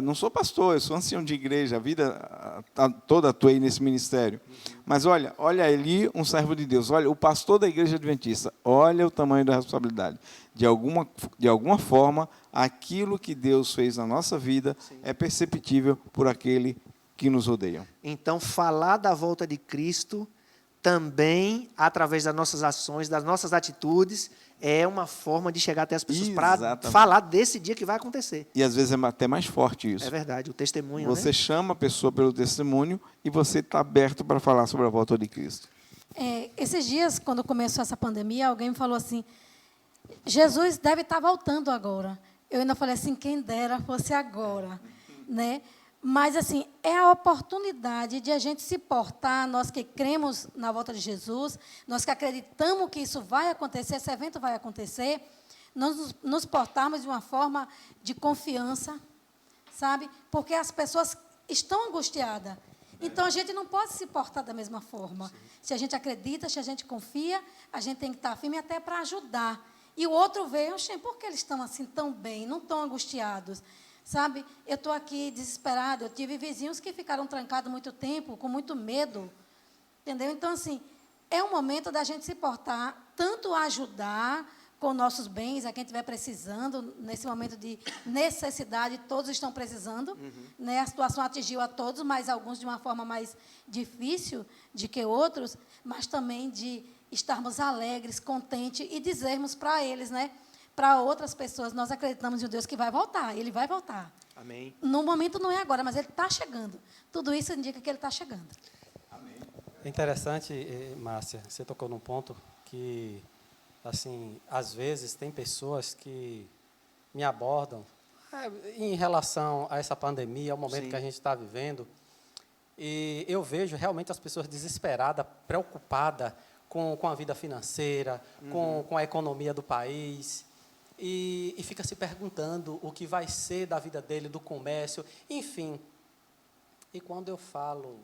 Não sou pastor, eu sou ancião de igreja, a vida toda atuei nesse ministério. Mas olha ali um servo de Deus, olha o pastor da igreja adventista, olha o tamanho da responsabilidade. De alguma forma, aquilo que Deus fez na nossa vida é perceptível por aquele que nos rodeia. Então, falar da volta de Cristo também, através das nossas ações, das nossas atitudes, é uma forma de chegar até as pessoas para falar desse dia que vai acontecer. E às vezes é até mais forte isso. É verdade, o testemunho. Você chama a pessoa pelo testemunho e você está aberto para falar sobre a volta de Cristo. Esses dias, quando começou essa pandemia, alguém me falou assim, Jesus deve estar voltando agora. Eu ainda falei assim, quem dera fosse agora, né? Mas, assim, é a oportunidade de a gente se portar, nós que cremos na volta de Jesus, nós que acreditamos que isso vai acontecer, esse evento vai acontecer, nós nos portarmos de uma forma de confiança, sabe? Porque as pessoas estão angustiadas. Então, a gente não pode se portar da mesma forma. Sim. Se a gente acredita, se a gente confia, a gente tem que estar firme até para ajudar. E o outro vê, por que eles estão assim tão bem, não tão angustiados? Sabe, eu estou aqui desesperada, eu tive vizinhos que ficaram trancados muito tempo, com muito medo, entendeu? Então, assim, é um momento da gente se portar, tanto ajudar com nossos bens, a quem estiver precisando, nesse momento de necessidade, todos estão precisando, né? A situação atingiu a todos, mas alguns de uma forma mais difícil do que outros, mas também de estarmos alegres, contentes e dizermos para eles, né? Para outras pessoas, nós acreditamos em um Deus que vai voltar, Ele vai voltar. Amém. No momento não é agora, mas Ele está chegando. Tudo isso indica que Ele está chegando. Amém. É interessante, Márcia, você tocou num ponto que, assim, às vezes tem pessoas que me abordam Em relação a essa pandemia, ao momento Sim. que a gente está vivendo, e eu vejo realmente as pessoas desesperadas, preocupadas com a vida financeira, com a economia do país, e fica se perguntando o que vai ser da vida dele, do comércio, enfim. E quando eu falo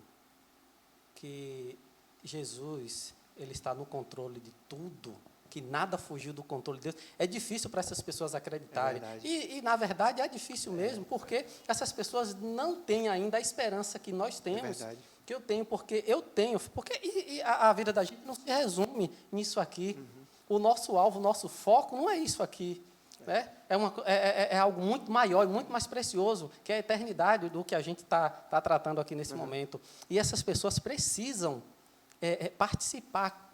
que Jesus, ele está no controle de tudo, que nada fugiu do controle de Deus, é difícil para essas pessoas acreditarem. E, na verdade, é difícil mesmo, porque essas pessoas não têm ainda a esperança que nós temos, que eu tenho, porque eu tenho. Porque a vida da gente não se resume nisso aqui. O nosso alvo, o nosso foco não é isso aqui. Né? É algo muito maior e muito mais precioso, que é a eternidade do que a gente está tratando aqui nesse momento. E essas pessoas precisam participar,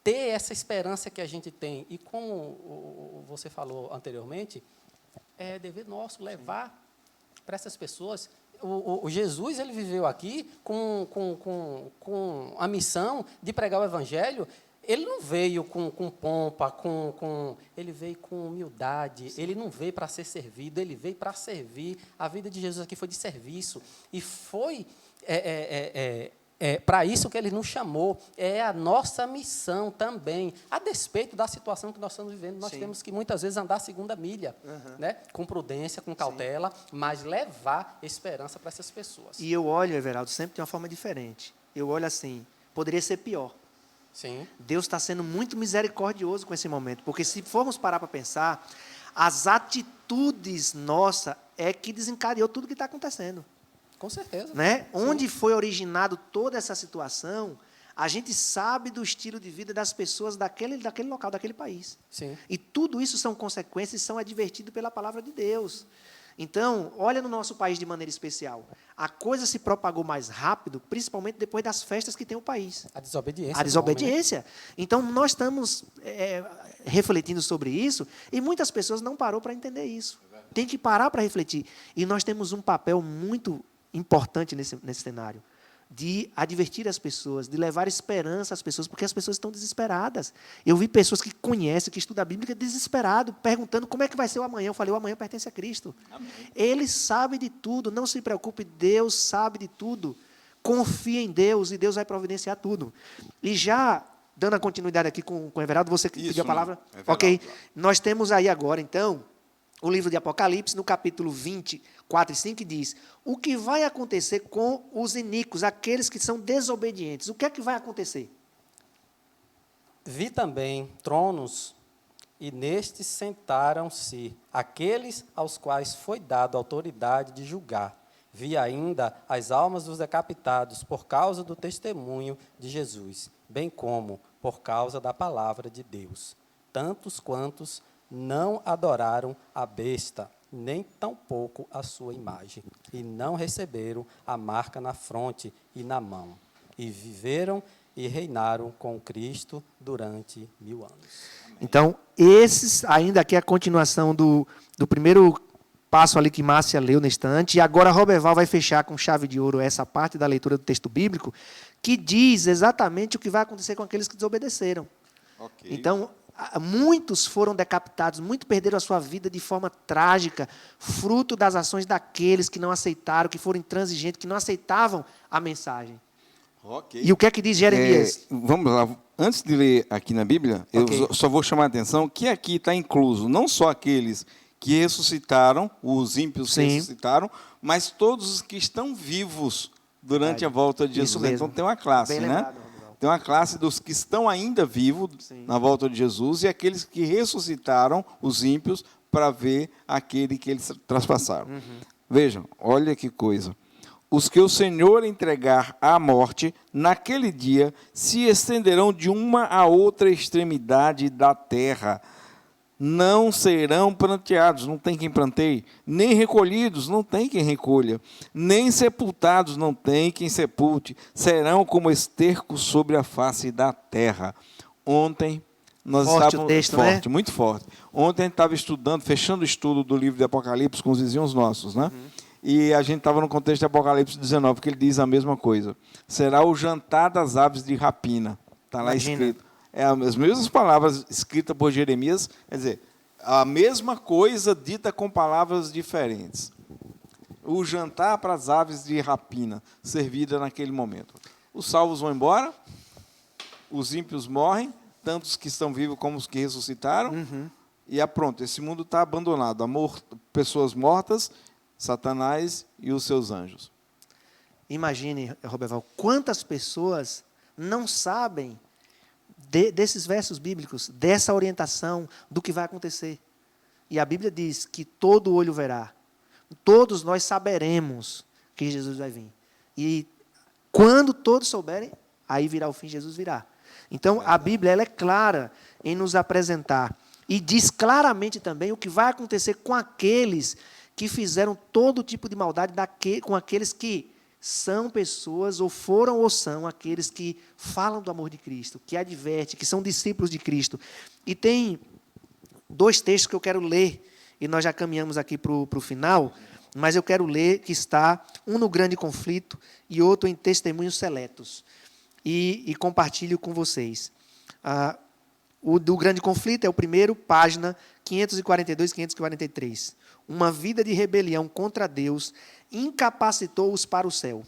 ter essa esperança que a gente tem. E como você falou anteriormente, é dever nosso levar para essas pessoas. O Jesus, ele viveu aqui com a missão de pregar o Evangelho. Ele não veio com pompa, ele veio com humildade. Sim. Ele não veio para ser servido, ele veio para servir. A vida de Jesus aqui foi de serviço. E foi para isso que ele nos chamou. É a nossa missão também. A despeito da situação que nós estamos vivendo, nós temos que muitas vezes andar a segunda milha, né? Com prudência, com cautela, mas levar esperança para essas pessoas. E eu olho, Everaldo, sempre de uma forma diferente. Eu olho assim, poderia ser pior. Sim. Deus está sendo muito misericordioso com esse momento, porque se formos parar para pensar, as atitudes nossas é que desencadeou tudo que está acontecendo. Com certeza. Né? Onde foi originado toda essa situação, a gente sabe do estilo de vida das pessoas daquele local, daquele país. Sim. E tudo isso são consequências e são advertidos pela palavra de Deus. Então, olha no nosso país de maneira especial. A coisa se propagou mais rápido, principalmente depois das festas que tem o país. A desobediência. A desobediência. Homem, né? Então, nós estamos refletindo sobre isso e muitas pessoas não pararam para entender isso. Tem que parar para refletir. E nós temos um papel muito importante nesse cenário, de advertir as pessoas, de levar esperança às pessoas, porque as pessoas estão desesperadas. Eu vi pessoas que conhecem, que estudam a Bíblia, desesperadas, perguntando como é que vai ser o amanhã. Eu falei, o amanhã pertence a Cristo. Amém. Ele sabe de tudo, não se preocupe, Deus sabe de tudo. Confie em Deus e Deus vai providenciar tudo. E já, dando a continuidade aqui com o Everaldo, você que pediu a palavra? Ok. Nós temos aí agora, então, o livro de Apocalipse, no capítulo 20, 4 e 5, diz: o que vai acontecer com os iníquos, aqueles que são desobedientes? O que é que vai acontecer? Vi também tronos, e nestes sentaram-se aqueles aos quais foi dado autoridade de julgar. Vi ainda as almas dos decapitados por causa do testemunho de Jesus, bem como por causa da palavra de Deus, tantos quantos não adoraram a besta, nem tampouco a sua imagem, e não receberam a marca na fronte e na mão, e viveram e reinaram com Cristo durante 1000 anos. Então, esses, ainda aqui é a continuação do primeiro passo ali que Márcia leu na estante, e agora Roberval vai fechar com chave de ouro essa parte da leitura do texto bíblico, que diz exatamente o que vai acontecer com aqueles que desobedeceram. Okay. Então, muitos foram decapitados, muitos perderam a sua vida de forma trágica, fruto das ações daqueles que não aceitaram, que foram intransigentes, que não aceitavam a mensagem. Okay. E o que é que diz Jeremias? Vamos lá. Antes de ler aqui na Bíblia, eu só vou chamar a atenção que aqui está incluso não só aqueles que ressuscitaram, os ímpios que ressuscitaram, mas todos os que estão vivos durante a volta de Jesus. Então tem uma classe, né? Lembrado. Tem uma classe dos que estão ainda vivos na volta de Jesus e aqueles que ressuscitaram, os ímpios, para ver aquele que eles traspassaram. Vejam, olha que coisa. Os que o Senhor entregar à morte, naquele dia, se estenderão de uma a outra extremidade da terra. Não serão planteados, não tem quem planteie, nem recolhidos, não tem quem recolha, nem sepultados, não tem quem sepulte, serão como esterco sobre a face da terra. Ontem nós estávamos... o texto, né? Muito forte. Ontem a gente estava estudando, fechando o estudo do livro de Apocalipse com os vizinhos nossos, né? E a gente estava no contexto de Apocalipse 19, que ele diz a mesma coisa. Será o jantar das aves de rapina. Está lá escrito. As mesmas palavras escritas por Jeremias, quer dizer, a mesma coisa dita com palavras diferentes. O jantar para as aves de rapina, servida naquele momento. Os salvos vão embora, os ímpios morrem, tanto os que estão vivos como os que ressuscitaram, e pronto, esse mundo está abandonado. Pessoas mortas, Satanás e os seus anjos. Imagine, Roberval, quantas pessoas não sabem desses versos bíblicos, dessa orientação do que vai acontecer. E a Bíblia diz que todo olho verá. Todos nós saberemos que Jesus vai vir. E quando todos souberem, aí virá o fim, Jesus virá. Então, a Bíblia ela é clara em nos apresentar. E diz claramente também o que vai acontecer com aqueles que fizeram todo tipo de maldade, com aqueles que são pessoas, ou foram ou são aqueles que falam do amor de Cristo, que advertem, que são discípulos de Cristo. E tem 2 textos que eu quero ler, e nós já caminhamos aqui para o final, mas eu quero ler que está, um no Grande Conflito e outro em Testemunhos Seletos. E compartilho com vocês. O do Grande Conflito é o primeiro, página 542 e 543. Uma vida de rebelião contra Deus incapacitou-os para o céu.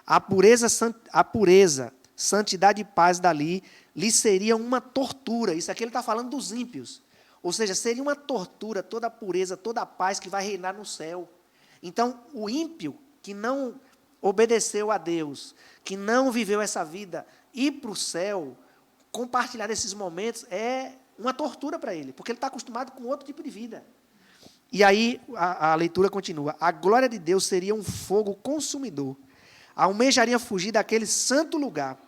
A pureza, santidade e paz dali lhe seria uma tortura. Isso aqui ele está falando dos ímpios. Ou seja, seria uma tortura toda a pureza, toda a paz que vai reinar no céu. Então, o ímpio que não obedeceu a Deus, que não viveu essa vida, ir para o céu, compartilhar esses momentos, é uma tortura para ele, porque ele está acostumado com outro tipo de vida. E aí a leitura continua. A glória de Deus seria um fogo consumidor. Almejaria fugir daquele santo lugar.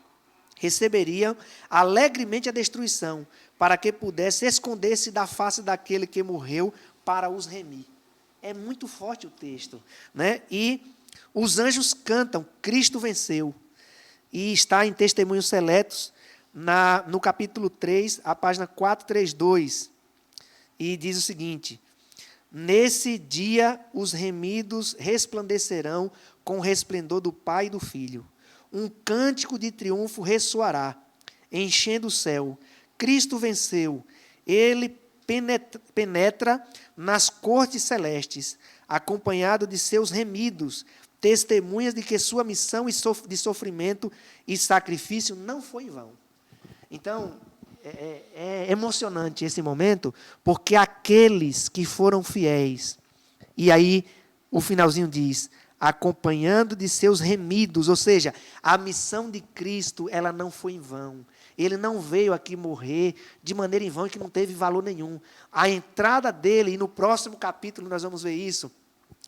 Receberiam alegremente a destruição, para que pudesse esconder-se da face daquele que morreu para os remir. É muito forte o texto, né? E os anjos cantam, Cristo venceu. E está em Testemunhos Seletos, no capítulo 3, a página 432. E diz o seguinte: nesse dia os remidos resplandecerão com o resplendor do Pai e do Filho. Um cântico de triunfo ressoará, enchendo o céu. Cristo venceu. Ele penetra nas cortes celestes, acompanhado de seus remidos, testemunhas de que sua missão de sofrimento e sacrifício não foi em vão. Então, é emocionante esse momento, porque aqueles que foram fiéis, e aí o finalzinho diz, acompanhando de seus remidos, ou seja, a missão de Cristo, ela não foi em vão. Ele não veio aqui morrer de maneira em vão e que não teve valor nenhum. A entrada dele, e no próximo capítulo nós vamos ver isso,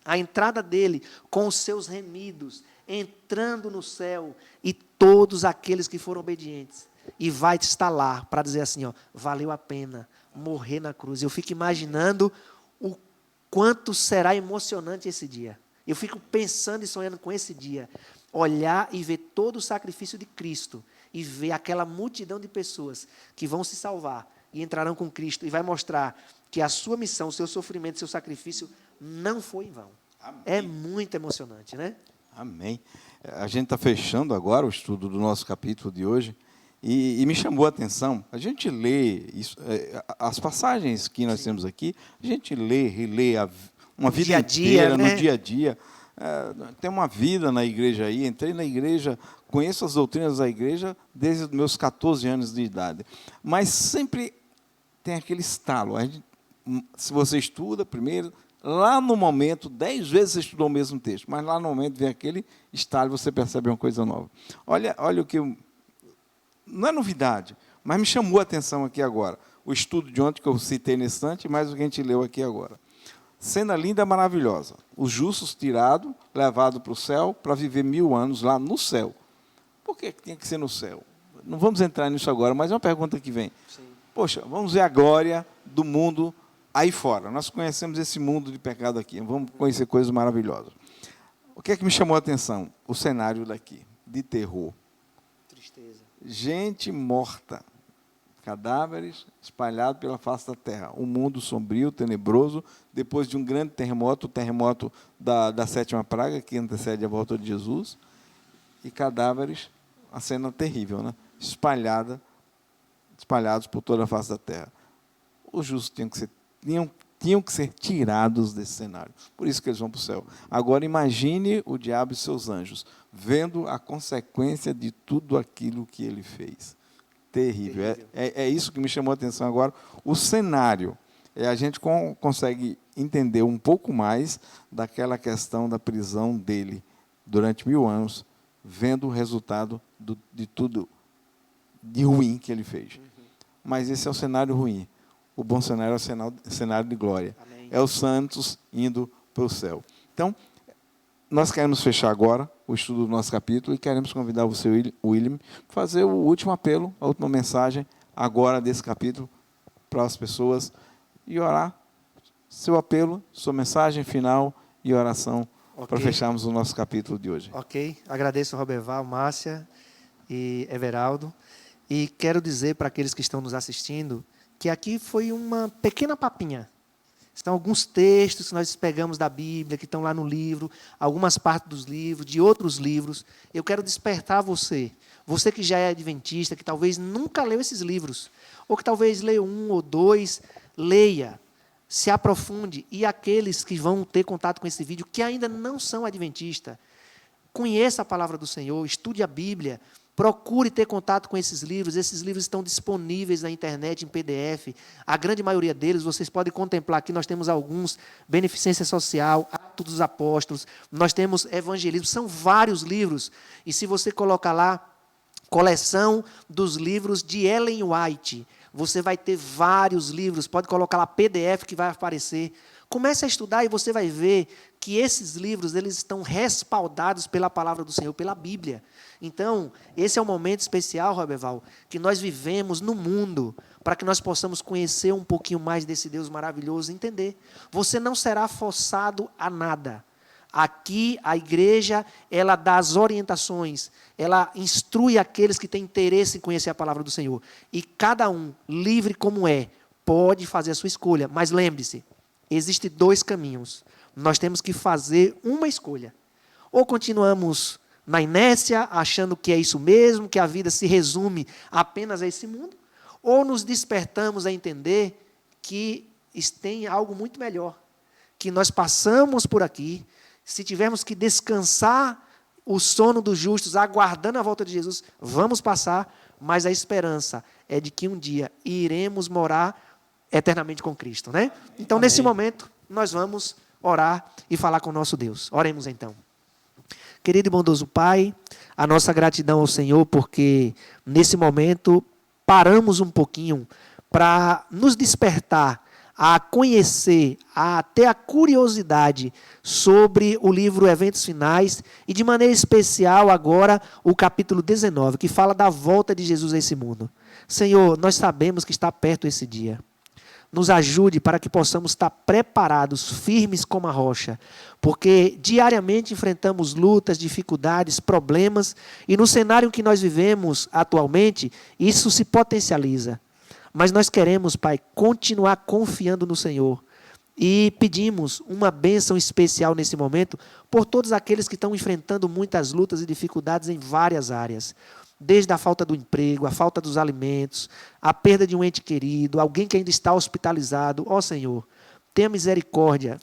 a entrada dele com os seus remidos, entrando no céu, e todos aqueles que foram obedientes. E vai estar lá para dizer assim, ó, valeu a pena morrer na cruz. Eu fico imaginando o quanto será emocionante esse dia. Eu fico pensando e sonhando com esse dia. Olhar e ver todo o sacrifício de Cristo e ver aquela multidão de pessoas que vão se salvar e entrarão com Cristo e vai mostrar que a sua missão, o seu sofrimento, o seu sacrifício não foi em vão. Amém. É muito emocionante, né? Amém. A gente está fechando agora o estudo do nosso capítulo de hoje e me chamou a atenção. A gente lê isso, as passagens que nós temos aqui, a gente lê, relê uma vida dia inteira, né? No dia a dia. Tem uma vida na igreja aí, entrei na igreja, conheço as doutrinas da igreja desde os meus 14 anos de idade. Mas sempre tem aquele estalo. Se você estuda primeiro, lá no momento, 10 vezes você estudou o mesmo texto, mas lá no momento vem aquele estalo e você percebe uma coisa nova. Olha o que não é novidade, mas me chamou a atenção aqui agora. O estudo de ontem que eu citei nesse instante, mais o que a gente leu aqui agora. Cena linda, maravilhosa. Os justos tirados, levados para o céu, para viver 1000 anos lá no céu. Por que tinha que ser no céu? Não vamos entrar nisso agora, mas é uma pergunta que vem. Sim. Poxa, vamos ver a glória do mundo aí fora. Nós conhecemos esse mundo de pecado aqui. Vamos conhecer coisas maravilhosas. O que é que me chamou a atenção? O cenário daqui, de terror. Tristeza. Gente morta. Cadáveres espalhados pela face da terra. Um mundo sombrio, tenebroso, depois de um grande terremoto, o terremoto da 7ª praga, que antecede a volta de Jesus, e cadáveres, a cena terrível, né? Espalhados por toda a face da terra. Os justos tinham que ser tinham que ser tirados desse cenário. Por isso que eles vão para o céu. Agora imagine o diabo e seus anjos, vendo a consequência de tudo aquilo que ele fez. Terrível. É isso que me chamou a atenção agora. O cenário. A gente consegue entender um pouco mais daquela questão da prisão dele durante 1000 anos, vendo o resultado de tudo de ruim que ele fez. Mas esse é o cenário ruim. O bom cenário é o cenário de glória. Amém. É os santos indo para o céu. Então, nós queremos fechar agora o estudo do nosso capítulo e queremos convidar você, William, para fazer o último apelo, a última mensagem agora desse capítulo para as pessoas e orar. Seu apelo, sua mensagem final e oração para fecharmos o nosso capítulo de hoje. Ok. Agradeço ao Roberval, Márcia e Everaldo. E quero dizer para aqueles que estão nos assistindo que aqui foi uma pequena papinha. Estão alguns textos que nós pegamos da Bíblia, que estão lá no livro, algumas partes dos livros, de outros livros. Eu quero despertar você que já é adventista, que talvez nunca leu esses livros, ou que talvez leu 1 ou 2, leia, se aprofunde. E aqueles que vão ter contato com esse vídeo, que ainda não são adventistas, conheça a palavra do Senhor, estude a Bíblia, procure ter contato com esses livros. Esses livros estão disponíveis na internet, em PDF. A grande maioria deles, vocês podem contemplar aqui, nós temos alguns, Beneficência Social, Atos dos Apóstolos, nós temos Evangelismo, são vários livros. E se você colocar lá, coleção dos livros de Ellen White, você vai ter vários livros, pode colocar lá PDF que vai aparecer. Comece a estudar e você vai ver que esses livros eles estão respaldados pela palavra do Senhor, pela Bíblia. Então, esse é um momento especial, Roberval, que nós vivemos no mundo, para que nós possamos conhecer um pouquinho mais desse Deus maravilhoso e entender. Você não será forçado a nada. Aqui, a igreja, ela dá as orientações, ela instrui aqueles que têm interesse em conhecer a palavra do Senhor. E cada um, livre como é, pode fazer a sua escolha. Mas lembre-se, existem 2 caminhos. Nós temos que fazer uma escolha. Ou continuamos na inércia, achando que é isso mesmo, que a vida se resume apenas a esse mundo, ou nos despertamos a entender que tem algo muito melhor, que nós passamos por aqui, se tivermos que descansar o sono dos justos, aguardando a volta de Jesus, vamos passar, mas a esperança é de que um dia iremos morar eternamente com Cristo, né? Então, nesse momento, nós vamos orar e falar com o nosso Deus. Oremos então. Querido e bondoso Pai, a nossa gratidão ao Senhor, porque nesse momento paramos um pouquinho para nos despertar a conhecer, a ter a curiosidade sobre o livro Eventos Finais e, de maneira especial, agora, o capítulo 19, que fala da volta de Jesus a esse mundo. Senhor, nós sabemos que está perto esse dia. Nos ajude para que possamos estar preparados, firmes como a rocha, porque diariamente enfrentamos lutas, dificuldades, problemas, e no cenário que nós vivemos atualmente, isso se potencializa. Mas nós queremos, Pai, continuar confiando no Senhor e pedimos uma bênção especial nesse momento por todos aqueles que estão enfrentando muitas lutas e dificuldades em várias áreas. Desde a falta do emprego, a falta dos alimentos, a perda de um ente querido, alguém que ainda está hospitalizado. Ó Senhor, tenha misericórdia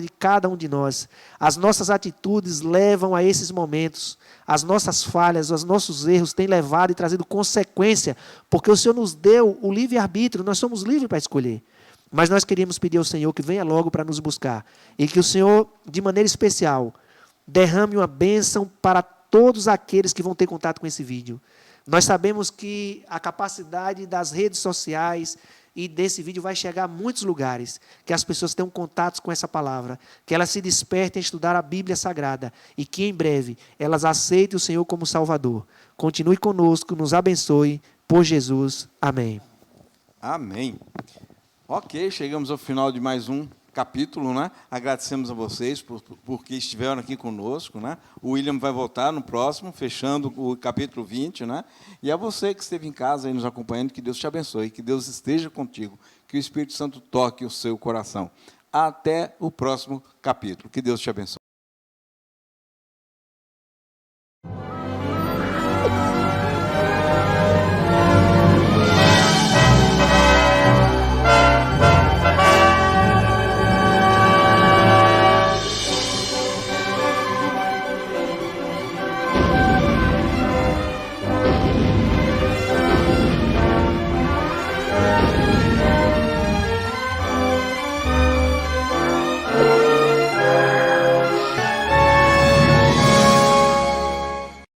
de cada um de nós. As nossas atitudes levam a esses momentos. As nossas falhas, os nossos erros têm levado e trazido consequência, porque o Senhor nos deu o livre-arbítrio, nós somos livres para escolher. Mas nós queríamos pedir ao Senhor que venha logo para nos buscar e que o Senhor, de maneira especial, derrame uma bênção para todos aqueles que vão ter contato com esse vídeo. Nós sabemos que a capacidade das redes sociais e desse vídeo vai chegar a muitos lugares, que as pessoas tenham contatos com essa palavra, que elas se despertem a estudar a Bíblia Sagrada e que em breve elas aceitem o Senhor como Salvador. Continue conosco, nos abençoe, por Jesus. Amém. Amém. Ok, chegamos ao final de mais um capítulo, né? Agradecemos a vocês porque estiveram aqui conosco, né? O William vai voltar no próximo, fechando o capítulo 20, né? E a você que esteve em casa aí nos acompanhando, que Deus te abençoe, que Deus esteja contigo, que o Espírito Santo toque o seu coração. Até o próximo capítulo. Que Deus te abençoe.